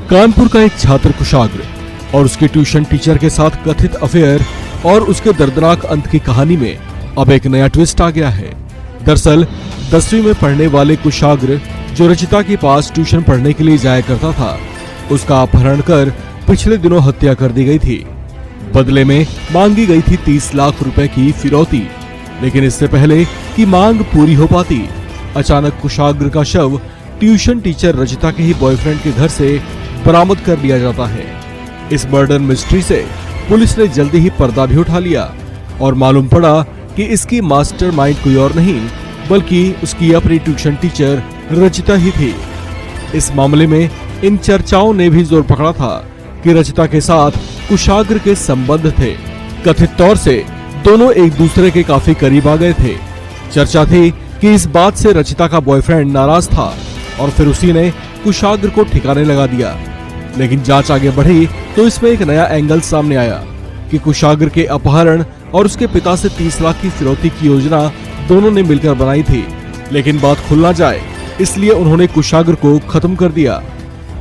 कानपुर का एक छात्र कुशाग्र और उसके ट्यूशन टीचर के साथ कथित अफेयर और उसके दर्दनाक अंत की कहानी में अब एक नया ट्विस्ट आ गया है। दरअसल 10वीं में पढ़ने वाले कुशाग्र जो रचिता के पास ट्यूशन पढ़ने के लिए जाया करता था, उसका अपहरण कर पिछले दिनों हत्या कर दी गई थी। बदले में मांगी गई थी 30 लाख रुपए की फिरौती। लेकिन इससे पहले कि मांग पूरी हो पाती, अचानक कुशाग्र का शव ट्यूशन टीचर रचिता के ही बॉयफ्रेंड के घर से बरामद कर लिया जाता है। इस मर्डर मिस्ट्री से पुलिस ने जल्दी ही पर्दा भी उठा लिया और मालूम पड़ा कि इसकी मास्टरमाइंड कोई और नहीं बल्कि उसकी अपनी ट्यूशन टीचर रचिता ही थी। इस मामले में इन चर्चाओं ने भी जोर पकड़ा था कि रचिता के साथ कुशाग्र के संबंध थे। कथित तौर से दोनों एक दूसरे के काफी करीब आ गए थे। चर्चा थी कि इस बात से रचिता का बॉयफ्रेंड नाराज था और फिर उसी ने कुशाग्र को ठिकाने लगा दिया। लेकिन जांच आगे बढ़ी तो इसमें एक नया एंगल सामने आया कि कुशाग्र के अपहरण और उसके पिता से 30 लाख की फिरौती की योजना दोनों ने मिलकर बनाई थी। लेकिन बात खुल ना जाए इसलिए उन्होंने कुशाग्र को खत्म कर दिया।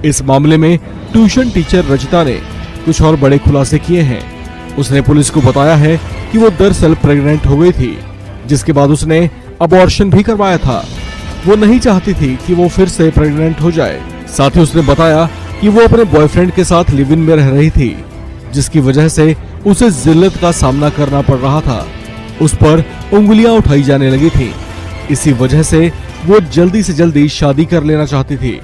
इस मामले में ट्यूशन टीचर रचिता ने कुछ और बड़े खुलासे किए हैं। उसने पुलिस को बताया है कि वो दरअसल प्रेग्नेंट हो गई थी, जिसके बाद उसने अबॉर्शन भी करवाया था। वो नहीं चाहती थी कि वो फिर से प्रेग्नेंट हो जाए। साथ ही उसने बताया कि वो अपने बॉयफ्रेंड के साथ लिव इन में रह रही थी, जिसकी वजह से उसे जिल्लत का सामना करना पड़ रहा था। उस पर उंगलियां उठाई जाने लगी थी। इसी वजह से वो जल्दी से जल्दी शादी कर लेना चाहती थी।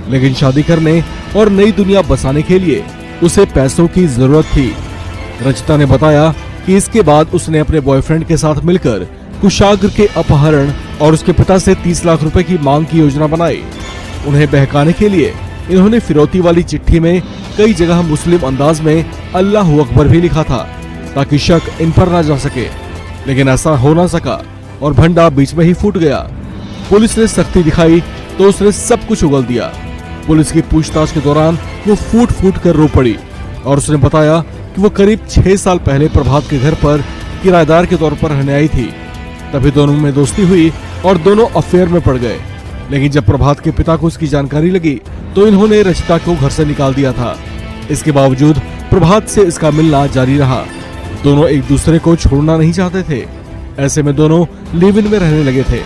लेकिन शादी करने और नई दुनिया बसाने के लिए उसे पैसों की जरूरत थी। रचिता ने बताया कि इसके बाद उसने अपने बॉयफ्रेंड के साथ मिलकर कुशाग्र के अपहरण और उसके पिता से 30 लाख रुपए की मांग की योजना बनाई। उन्हें बहकाने के लिए इन्होंने फिरौती वाली चिट्ठी में कई जगह मुस्लिम अंदाज में अल्लाहू अकबर भी लिखा था ताकि शक इन पर ना जा सके। लेकिन ऐसा हो ना सका और भंडा बीच में ही फूट गया। पुलिस ने सख्ती दिखाई तो उसने सब कुछ उगल दिया। पुलिस की पूछताछ के दौरान वो फूट फूट कर रो पड़ी और उसने बताया कि वो करीब 6 साल पहले प्रभात के घर पर किराएदार के तौर पर रहने आई थी। तभी दोनों में दोस्ती हुई और दोनों अफेयर में पड़ गए। लेकिन जब प्रभात के पिता को इसकी जानकारी लगी तो इन्होंने रचिता को घर से निकाल दिया था। इसके बावजूद प्रभात से इसका मिलना जारी रहा। दोनों एक दूसरे को छोड़ना नहीं चाहते थे। ऐसे में दोनों लिव इन में रहने लगे थे।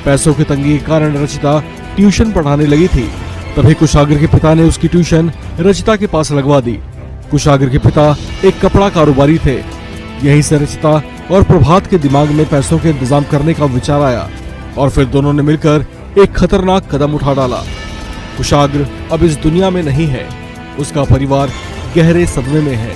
पैसों की तंगी के कारण रचिता ट्यूशन पढ़ाने लगी थी। तभी कुशाग्र के पिता ने उसकी ट्यूशन रचिता के पास लगवा दी। कुशाग्र के पिता एक कपड़ा कारोबारी थे। यहीं से रचिता और प्रभात के दिमाग में पैसों के इंतजाम करने का विचार आया और फिर दोनों ने मिलकर एक खतरनाक कदम उठा डाला। कुशाग्र अब इस दुनिया में नहीं है। उसका परिवार गहरे सदमे में है।